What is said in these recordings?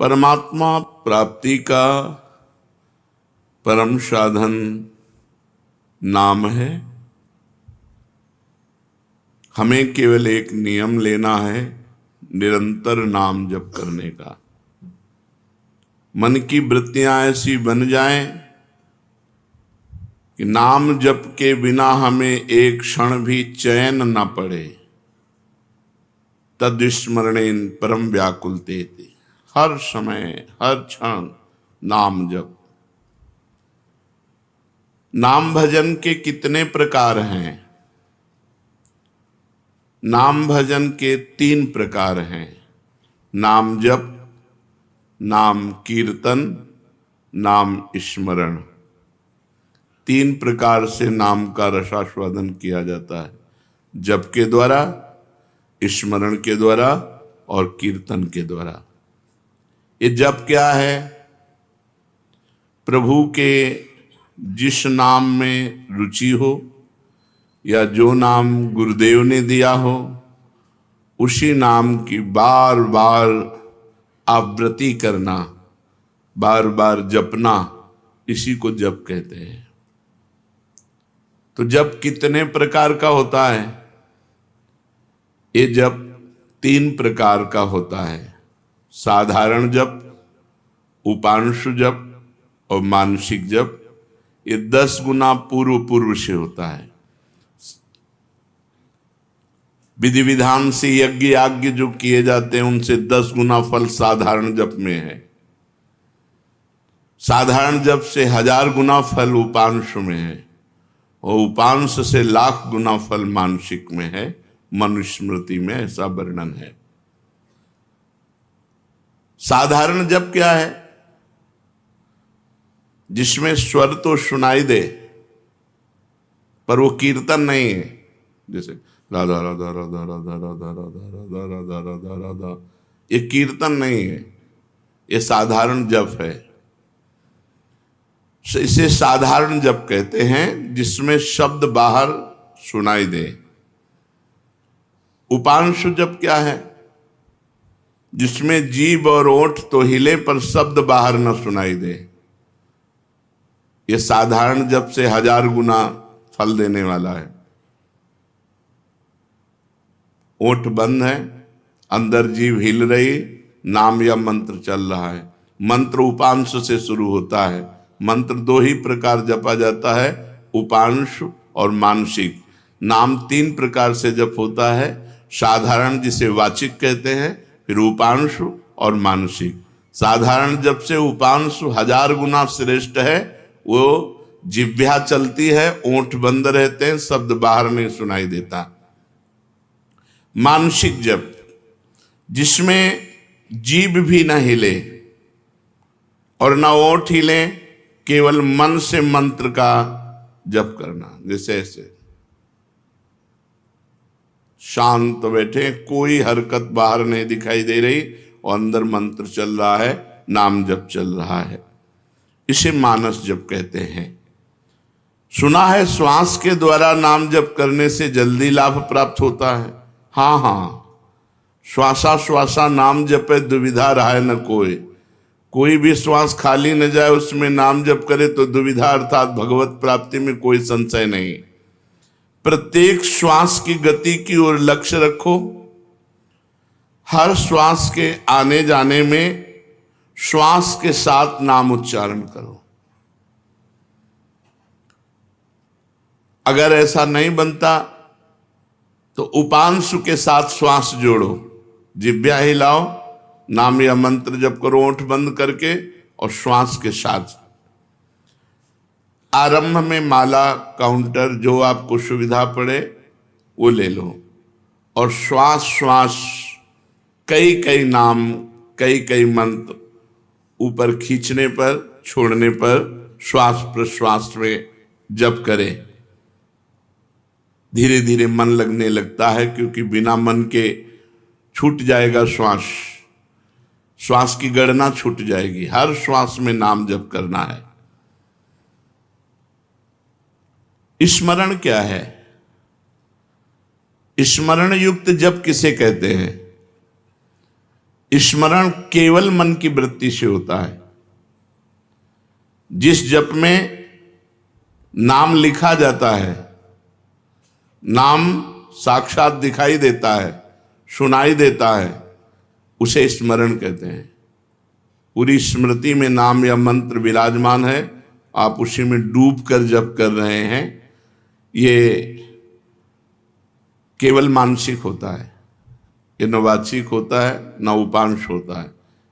परमात्मा प्राप्ति का परम साधन नाम है। हमें केवल एक नियम लेना है, निरंतर नाम जप करने का। मन की वृत्तियां ऐसी बन जाएं कि नाम जप के बिना हमें एक क्षण भी चैन न पड़े। तद्विस्मरणेन परम व्याकुलते, हर समय हर क्षण नाम जप। नाम भजन के कितने प्रकार हैं? नाम भजन के 3 प्रकार हैं। नाम जप, नाम कीर्तन, नाम स्मरण। 3 प्रकार से नाम का रसास्वादन किया जाता है, जप के द्वारा, स्मरण के द्वारा और कीर्तन के द्वारा। ये जप क्या है? प्रभु के जिस नाम में रुचि हो या जो नाम गुरुदेव ने दिया हो, उसी नाम की बार बार आवृत्ति करना, बार बार जपना, इसी को जप कहते हैं। तो जप कितने प्रकार का होता है? ये जप 3 प्रकार का होता है। साधारण जप, उपांशु जप और मानसिक जप। ये 10 गुना पूर्व से होता है। विधि विधान से यज्ञ याज्ञ जो किए जाते हैं, उनसे 10 गुना फल साधारण जप में है। साधारण जप से 1000 गुना फल उपांश में है और उपांश से लाख गुना फल मानसिक में है। मनुस्मृति में ऐसा वर्णन है। साधारण जप क्या है? जिसमें स्वर तो सुनाई दे पर वो कीर्तन नहीं है। जैसे राधा राधा राधा राधा राधा राधा राधा राधा राधा राधा, ये कीर्तन नहीं है, ये साधारण जप है। इसे साधारण जप कहते हैं, जिसमें शब्द बाहर सुनाई दे। उपांशु जप क्या है? जिसमें जीभ और ओठ तो हिले पर शब्द बाहर न सुनाई दे। ये साधारण जप से 1000 गुना फल देने वाला है। ओठ बंद है, अंदर जीभ हिल रही, नाम या मंत्र चल रहा है। मंत्र उपांश से शुरू होता है। मंत्र 2 ही प्रकार जपा जाता है, उपांश और मानसिक। नाम 3 प्रकार से जप होता है। साधारण जिसे वाचिक कहते हैं, फिर उपांश और मानसिक। साधारण जप से उपांश 1000 गुना श्रेष्ठ है। वो जिह्वा चलती है, ओंठ बंद रहते हैं, शब्द बाहर नहीं सुनाई देता। मानसिक जप, जिसमें जीभ भी न हिले और न ओठ हिले, केवल मन से मंत्र का जप करना। जैसे ऐसे शांत बैठे, कोई हरकत बाहर नहीं दिखाई दे रही और अंदर मंत्र चल रहा है, नाम जप चल रहा है। इसे मानस जप कहते हैं। सुना है श्वास के द्वारा नाम जप करने से जल्दी लाभ प्राप्त होता है। हाँ हाँ, श्वासा श्वासा नाम जपे दुविधा रहा न कोई। कोई भी श्वास खाली न जाए, उसमें नाम जप करे तो दुविधा अर्थात भगवत प्राप्ति में कोई संशय नहीं। प्रत्येक श्वास की गति की ओर लक्ष्य रखो। हर श्वास के आने जाने में श्वास के साथ नाम उच्चारण करो। अगर ऐसा नहीं बनता तो उपांशु के साथ श्वास जोड़ो, जिह्वा हिलाओ, नाम या मंत्र जप करो ओंठ बंद करके और श्वास के साथ। आरंभ में माला काउंटर जो आपको सुविधा पड़े वो ले लो और श्वास श्वास कई कई नाम, कई कई मंत्र ऊपर खींचने पर, छोड़ने पर श्वास प्रश्वास में जप करें। धीरे धीरे मन लगने लगता है, क्योंकि बिना मन के छूट जाएगा श्वास। श्वास की गणना छूट जाएगी। हर श्वास में नाम जप करना है। स्मरण क्या है? स्मरण युक्त जप किसे कहते हैं? स्मरण केवल मन की वृत्ति से होता है। जिस जप में नाम लिखा जाता है, नाम साक्षात दिखाई देता है, सुनाई देता है, उसे स्मरण कहते हैं। पूरी स्मृति में नाम या मंत्र विराजमान है, आप उसी में डूब कर जप कर रहे हैं, ये केवल मानसिक होता है। ये न वाचिक होता है न उपांश होता है,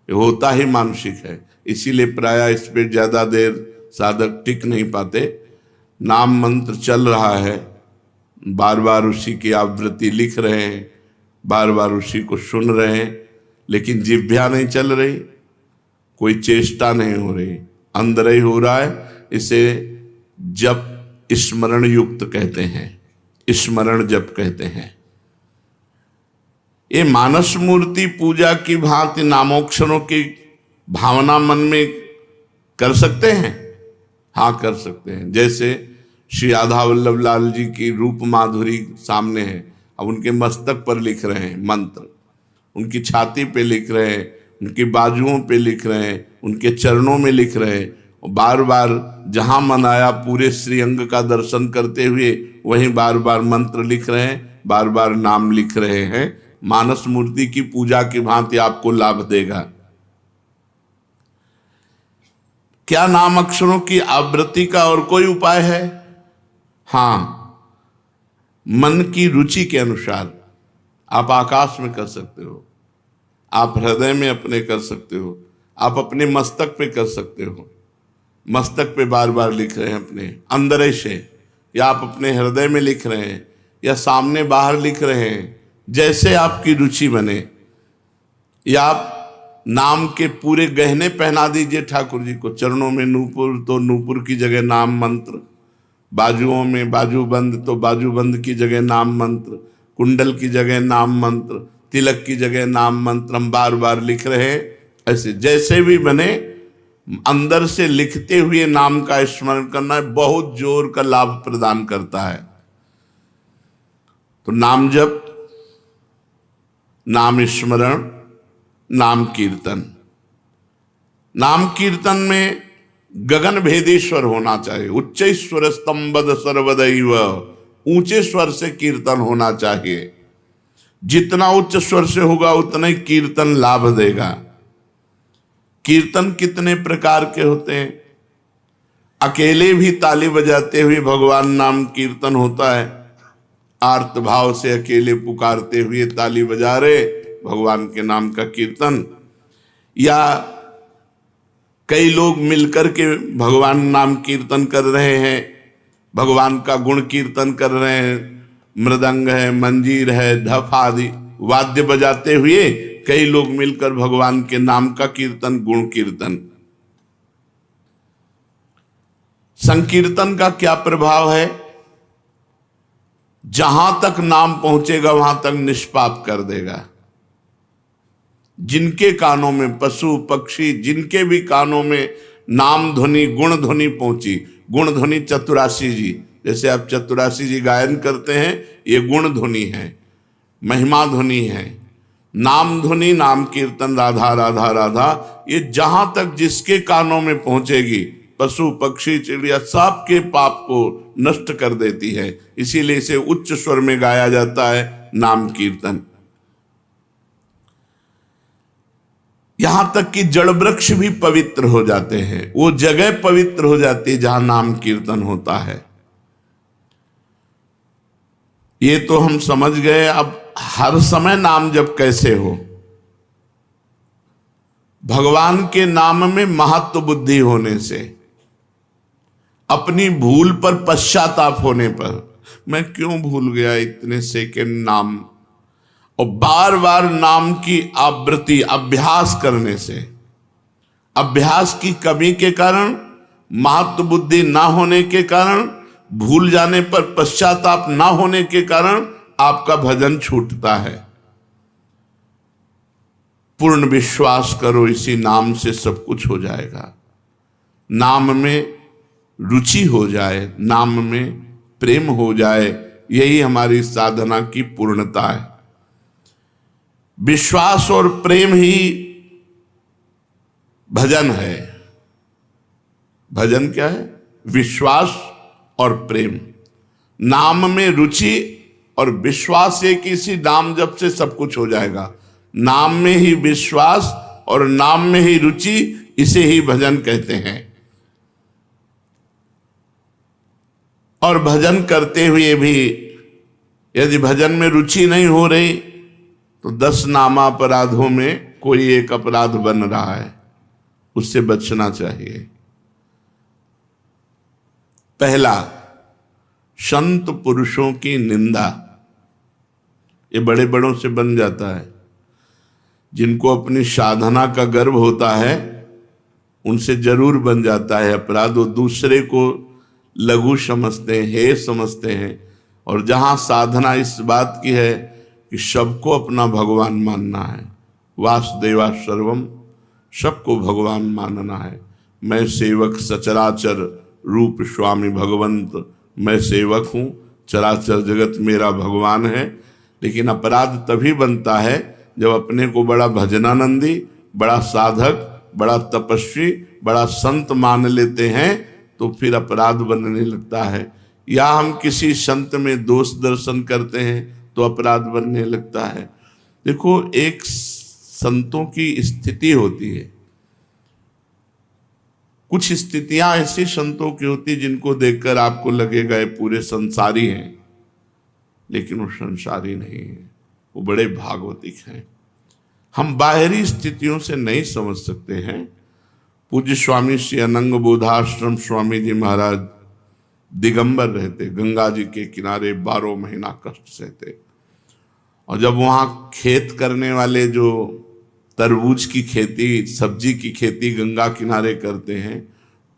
ये होता ही मानसिक है। इसीलिए प्रायः इस पर ज्यादा देर साधक टिक नहीं पाते। नाम मंत्र चल रहा है, बार बार उसी की आवृत्ति लिख रहे हैं, बार बार उसी को सुन रहे हैं, लेकिन जिह्वा नहीं चल रही, कोई चेष्टा नहीं हो रही, अंदर ही हो रहा है। इसे जप स्मरण युक्त कहते हैं, स्मरण जप कहते हैं। ये मानस मूर्ति पूजा की भांति नामोक्षरों की भावना मन में कर सकते हैं। हाँ, कर सकते हैं। जैसे श्री राधा वल्लभ लाल जी की रूप माधुरी सामने है, अब उनके मस्तक पर लिख रहे हैं मंत्र, उनकी छाती पे लिख रहे हैं, उनकी बाजुओं पे लिख रहे हैं, उनके चरणों में लिख रहे हैं। बार बार जहां मन आया पूरे श्रीअंग का दर्शन करते हुए वहीं बार बार मंत्र लिख रहे हैं, बार बार नाम लिख रहे हैं। मानस मूर्ति की पूजा की भांति आपको लाभ देगा। क्या नाम अक्षरों की आवृत्ति का और कोई उपाय है? हाँ, मन की रुचि के अनुसार आप आकाश में कर सकते हो, आप हृदय में अपने कर सकते हो, आप अपने मस्तक पे कर सकते हो। मस्तक पे बार बार लिख रहे हैं अपने अंदर से, या आप अपने हृदय में लिख रहे हैं, या सामने बाहर लिख रहे हैं, जैसे आपकी रुचि बने। या आप नाम के पूरे गहने पहना दीजिए ठाकुर जी को। चरणों में नूपुर तो नूपुर की जगह नाम मंत्र, बाजुओं में बाजूबंद तो बाजूबंद की जगह नाम मंत्र, कुंडल की जगह नाम मंत्र, तिलक की जगह नाम मंत्र हम बार बार लिख रहे हैं। ऐसे जैसे भी बने, अंदर से लिखते हुए नाम का स्मरण करना बहुत जोर का लाभ प्रदान करता है। तो नाम जप, नाम स्मरण, नाम कीर्तन। नाम कीर्तन में गगन भेदी स्वर होना चाहिए। उच्च स्वर स्तंभद सर्वदैव, ऊंचे स्वर से कीर्तन होना चाहिए। जितना उच्च स्वर से होगा उतना ही कीर्तन लाभ देगा। कीर्तन कितने प्रकार के होते हैं? अकेले भी ताली बजाते हुए भगवान नाम कीर्तन होता है। आर्त भाव से अकेले पुकारते हुए ताली बजा रहे, भगवान के नाम का कीर्तन। या कई लोग मिलकर के भगवान नाम कीर्तन कर रहे हैं, भगवान का गुण कीर्तन कर रहे हैं। मृदंग है, मंजीर है, धफ आदि वाद्य बजाते हुए कई लोग मिलकर भगवान के नाम का कीर्तन, गुण कीर्तन। संकीर्तन का क्या प्रभाव है? जहां तक नाम पहुंचेगा वहां तक निष्पाप कर देगा। जिनके कानों में, पशु पक्षी जिनके भी कानों में नाम ध्वनि, गुण ध्वनि पहुंची, गुण ध्वनि चतुरासी जी, जैसे आप चतुरासी जी गायन करते हैं, ये गुण ध्वनि है, महिमा ध्वनि है। नाम ध्वनि, नाम कीर्तन, राधा राधा राधा, ये जहां तक जिसके कानों में पहुंचेगी, पशु पक्षी चिड़िया सबके पाप को नष्ट कर देती है। इसीलिए इसे उच्च स्वर में गाया जाता है, नाम कीर्तन। यहां तक कि जड़ वृक्ष भी पवित्र हो जाते हैं, वो जगह पवित्र हो जाती है जहां नाम कीर्तन होता है। ये तो हम समझ गए। अब हर समय नाम जप कैसे हो? भगवान के नाम में महत्व बुद्धि होने से, अपनी भूल पर पश्चाताप होने पर, मैं क्यों भूल गया इतने सेकंड नाम, और बार बार नाम की आवृत्ति अभ्यास करने से, अभ्यास की कमी के कारण, महत्व बुद्धि ना होने के कारण, भूल जाने पर पश्चाताप ना होने के कारण आपका भजन छूटता है। पूर्ण विश्वास करो, इसी नाम से सब कुछ हो जाएगा। नाम में रुचि हो जाए, नाम में प्रेम हो जाए, यही हमारी साधना की पूर्णता है। विश्वास और प्रेम ही भजन है। भजन क्या है? विश्वास और प्रेम, नाम में रुचि और विश्वास है कि इसी नाम जप से सब कुछ हो जाएगा। नाम में ही विश्वास और नाम में ही रुचि, इसे ही भजन कहते हैं। और भजन करते हुए भी यदि भजन में रुचि नहीं हो रही तो 10 नामापराधों में कोई एक अपराध बन रहा है, उससे बचना चाहिए। पहला, संत पुरुषों की निंदा। ये बड़े बड़ों से बन जाता है। जिनको अपनी साधना का गर्व होता है उनसे जरूर बन जाता है अपराध। वो दूसरे को लघु समझते हैं, हे समझते हैं। और जहां साधना इस बात की है कि सबको अपना भगवान मानना है, वासुदेवा सर्वम, सबको भगवान मानना है। मैं सेवक सचराचर रूप स्वामी भगवंत, मैं सेवक हूँ, चराचर जगत मेरा भगवान है। लेकिन अपराध तभी बनता है जब अपने को बड़ा भजनानंदी, बड़ा साधक, बड़ा तपस्वी, बड़ा संत मान लेते हैं तो फिर अपराध बनने लगता है। या हम किसी संत में दोष दर्शन करते हैं तो अपराध बनने लगता है। देखो, एक संतों की स्थिति होती है। कुछ स्थितियां ऐसी संतों की होती जिनको देखकर आपको लगेगा ये पूरे संसारी हैं, लेकिन वो संसारी नहीं है, वो बड़े भागवतिक हैं। हम बाहरी स्थितियों से नहीं समझ सकते हैं। पूज्य स्वामी श्री अनंग बोधाश्रम स्वामी जी महाराज दिगंबर रहते, गंगा जी के किनारे 12 महीना कष्ट सहते। और जब वहाँ खेत करने वाले जो तरबूज की खेती, सब्जी की खेती गंगा किनारे करते हैं,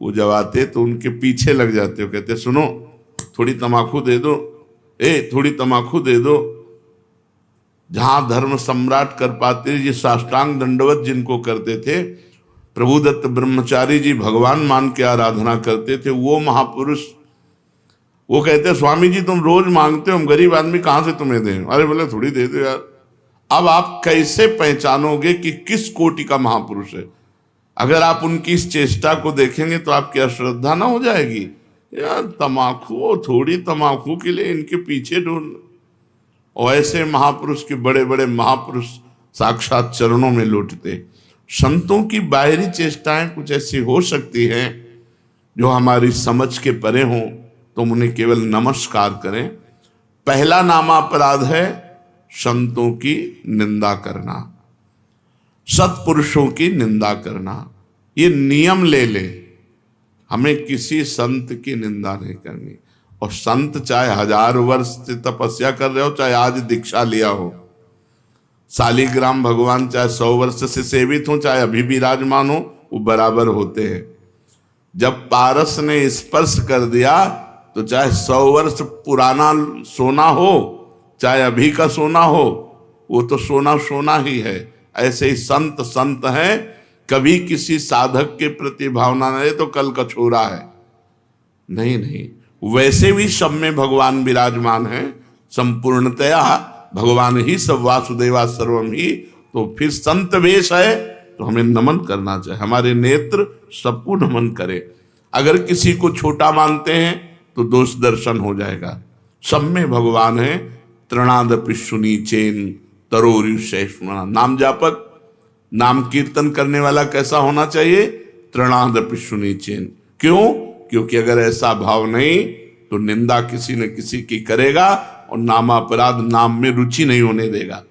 वो जब आते तो उनके पीछे लग जाते हो, कहते सुनो थोड़ी तमाकू दे दो, थोड़ी तमाकू दे दो। जहां धर्म सम्राट करपात्री जी साष्टांग दंडवत जिनको करते थे, प्रभुदत्त ब्रह्मचारी जी भगवान मान के आराधना करते थे, वो महापुरुष वो कहते स्वामी जी तुम रोज मांगते हो, हम गरीब आदमी कहां से तुम्हें दें। अरे बोले थोड़ी दे दो यार। अब आप कैसे पहचानोगे कि किस कोटि का महापुरुष है? अगर आप उनकी इस चेष्टा को देखेंगे तो आपकी अश्रद्धा ना हो जाएगी? यार तमाकू, थोड़ी तमाकू के लिए इनके पीछे ढूंढ। और ऐसे महापुरुष के बड़े बड़े महापुरुष साक्षात चरणों में लौटते। संतों की बाहरी चेष्टाएं कुछ ऐसी हो सकती हैं जो हमारी समझ के परे हों, तो उन्हें केवल नमस्कार करें। पहला नामापराध है संतों की निंदा करना, सत्पुरुषों की निंदा करना। ये नियम ले ले, हमें किसी संत की निंदा नहीं करनी। और संत चाहे 1000 वर्ष से तपस्या कर रहे हो, चाहे आज दीक्षा लिया हो, शालिग्राम भगवान चाहे 100 वर्ष से सेवित हो, चाहे अभी विराजमान हो, वो बराबर होते हैं। जब पारस ने स्पर्श कर दिया तो चाहे 100 वर्ष पुराना सोना हो, चाहे अभी का सोना हो, वो तो सोना सोना ही है। ऐसे ही संत संत है, कभी किसी साधक के प्रति भावना नहीं तो कल का छोरा है। नहीं, वैसे भी सब में भगवान विराजमान है, संपूर्णतया भगवान ही सब, वासुदेवा सर्वम ही। तो फिर संत वेश है तो हमें नमन करना चाहिए, हमारे नेत्र सबको नमन करे। अगर किसी को छोटा मानते हैं तो दोष दर्शन हो जाएगा। सब में भगवान है। तृणादपि सुनीचेन तरोरुषैष्मणा। नाम जापक, नाम कीर्तन करने वाला कैसा होना चाहिए? तृणादपि सुनीचेन। क्यों? क्योंकि अगर ऐसा भाव नहीं तो निंदा किसी न किसी की करेगा और नामापराध, नाम में रुचि नहीं होने देगा,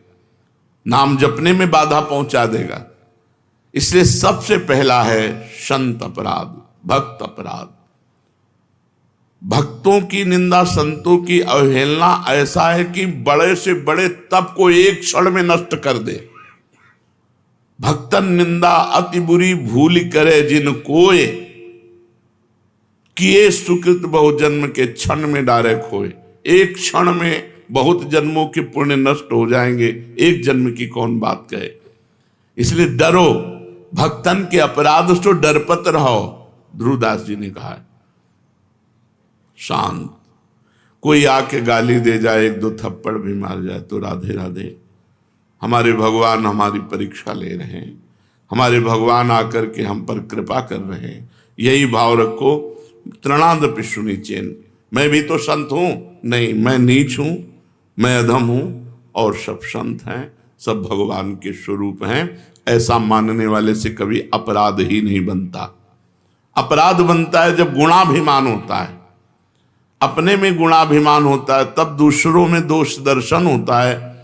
नाम जपने में बाधा पहुंचा देगा। इसलिए सबसे पहला है संत अपराध, भक्त अपराध। भक्तों की निंदा, संतों की अवहेलना ऐसा है कि बड़े से बड़े तप को एक क्षण में नष्ट कर दे। भक्तन निंदा अति बुरी भूल करे जिन कोय, किए सुकृत बहु जन्म के क्षण में डारे खोए। एक क्षण में बहुत जन्मों के पुण्य नष्ट हो जाएंगे, एक जन्म की कौन बात कहे। इसलिए डरो, भक्तन के अपराध से डरपत रहो। ध्रुवदास जी ने कहा है शांत। कोई आके गाली दे जाए, 1-2 थप्पड़ भी मार जाए तो राधे राधे, हमारे भगवान हमारी परीक्षा ले रहे हैं, हमारे भगवान आकर के हम पर कृपा कर रहे हैं। यही भाव रखो। तृणादपि शुनिचेन, मैं भी तो संत हूं, नहीं मैं नीच हूं, मैं अधम हूं और सब संत हैं, सब भगवान के स्वरूप हैं। ऐसा मानने वाले से कभी अपराध ही नहीं बनता। अपराध बनता है जब गुणाभिमान होता है, अपने में गुणाभिमान होता है, तब दूसरों में दोष दर्शन होता है।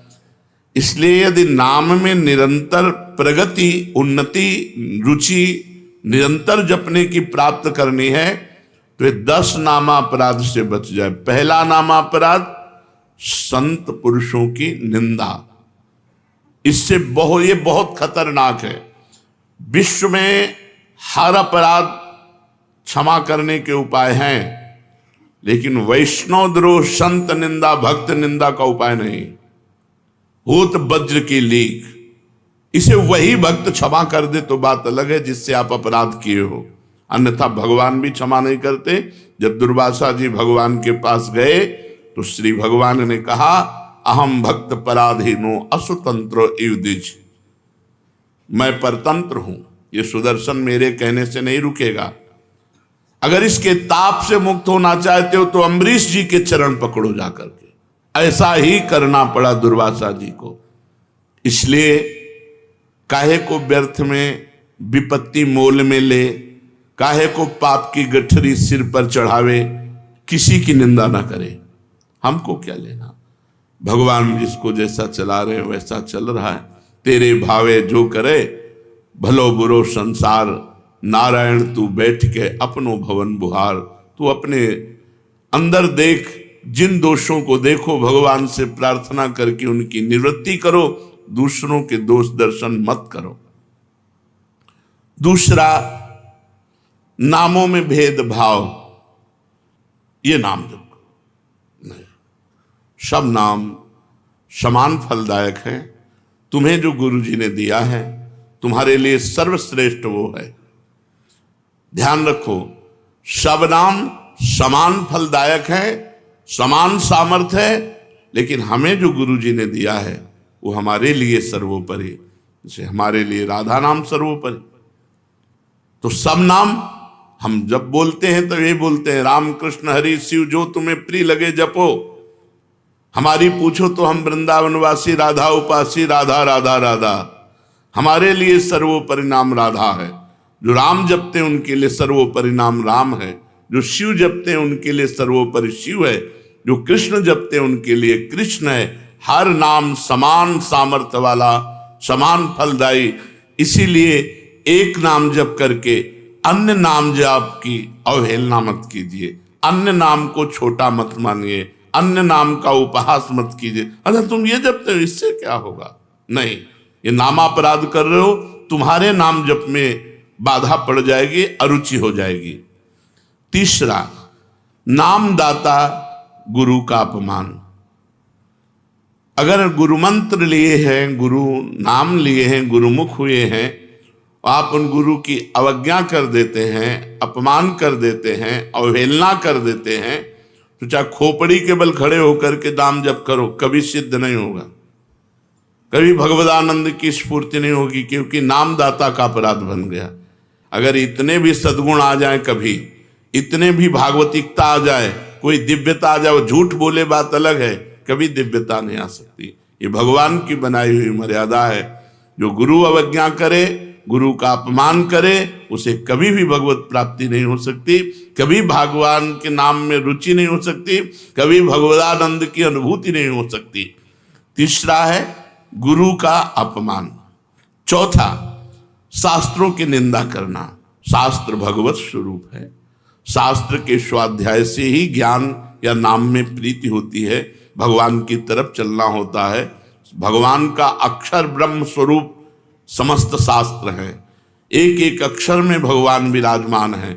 इसलिए यदि नाम में निरंतर प्रगति, उन्नति, रुचि निरंतर जपने की प्राप्त करनी है तो 10 नामापराध से बच जाए। पहला नामापराध संत पुरुषों की निंदा, इससे ये बहुत खतरनाक है। विश्व में हर अपराध क्षमा करने के उपाय हैं, लेकिन वैष्णव द्रोह, संत निंदा, भक्त निंदा का उपाय नहीं। होत वज्र की लीक, इसे वही भक्त क्षमा कर दे तो बात अलग है जिससे आप अपराध किए हो, अन्यथा भगवान भी क्षमा नहीं करते। जब दुर्वासा जी भगवान के पास गए तो श्री भगवान ने कहा, अहम भक्त पराधीनो असुतंत्रो युधिज, मैं परतंत्र हूं, ये सुदर्शन मेरे कहने से नहीं रुकेगा। अगर इसके ताप से मुक्त होना चाहते हो तो अम्बरीश जी के चरण पकड़ो जाकर के। ऐसा ही करना पड़ा दुर्वासा जी को। इसलिए काहे को व्यर्थ में विपत्ति मोल में ले, काहे को पाप की गठरी सिर पर चढ़ावे, किसी की निंदा ना करे, हमको क्या लेना। भगवान जिसको जैसा चला रहे हैं वैसा चल रहा है। तेरे भावे जो करे, भलो बुरो संसार, नारायण तू बैठ के अपनो भवन बुहार। तू अपने अंदर देख, जिन दोषों को देखो, भगवान से प्रार्थना करके उनकी निवृत्ति करो, दूसरों के दोष दर्शन मत करो। दूसरा, नामों में भेदभाव, ये नाम जप नहीं, सब नाम समान फलदायक है। तुम्हें जो गुरु जी ने दिया है तुम्हारे लिए सर्वश्रेष्ठ वो है। ध्यान रखो, सब नाम समान फलदायक है, समान सामर्थ्य है, लेकिन हमें जो गुरु जी ने दिया है वो हमारे लिए सर्वोपरि। जैसे हमारे लिए राधा नाम सर्वोपरि, तो सब नाम हम जब बोलते हैं तो ये बोलते हैं, राम कृष्ण हरि शिव जो तुम्हें प्रिय लगे जपो। हमारी पूछो तो हम वृंदावनवासी, राधा उपासी, राधा राधा राधा। हमारे लिए सर्वोपरि नाम राधा है। जो राम जपते हैं उनके लिए सर्वोपरि नाम राम है। जो शिव जपते हैं उनके लिए सर्वोपरि शिव है। जो कृष्ण जपते हैं उनके लिए कृष्ण है। हर नाम समान सामर्थ्य वाला, समान फलदायी। इसीलिए एक नाम जप करके अन्य नाम जाप की अवहेलना मत कीजिए, अन्य नाम को छोटा मत मानिए, अन्य नाम का उपहास मत कीजिए। अगर तुम ये जपते हो इससे क्या होगा, नहीं, ये नामापराध कर रहे हो, तुम्हारे नाम जप में बाधा पड़ जाएगी, अरुचि हो जाएगी। तीसरा, नामदाता गुरु का अपमान। अगर गुरु मंत्र लिए हैं, गुरु नाम लिए हैं, गुरुमुख हुए हैं, आप उन गुरु की अवज्ञा कर देते हैं, अपमान कर देते हैं, अवहेलना कर देते हैं, तो चाहे खोपड़ी के बल खड़े होकर के नाम जप करो, कभी सिद्ध नहीं होगा, कभी भगवदानंद की स्फूर्ति नहीं होगी, क्योंकि नामदाता का अपराध बन गया। अगर इतने भी सद्गुण आ जाए, कभी इतने भी भागवतिकता आ जाए, कोई दिव्यता आ जाए, झूठ बोले बात अलग है, कभी दिव्यता नहीं आ सकती। ये भगवान की बनाई हुई मर्यादा है। जो गुरु अवज्ञा करे, गुरु का अपमान करे, उसे कभी भी भगवत प्राप्ति नहीं हो सकती, कभी भगवान के नाम में रुचि नहीं हो सकती, कभी भगवदानंद की अनुभूति नहीं हो सकती। तीसरा है गुरु का अपमान। चौथा, शास्त्रों की निंदा करना। शास्त्र भगवत स्वरूप है। शास्त्र के स्वाध्याय से ही ज्ञान या नाम में प्रीति होती है, भगवान की तरफ चलना होता है। भगवान का अक्षर ब्रह्म स्वरूप समस्त शास्त्र हैं। एक एक अक्षर में भगवान विराजमान है।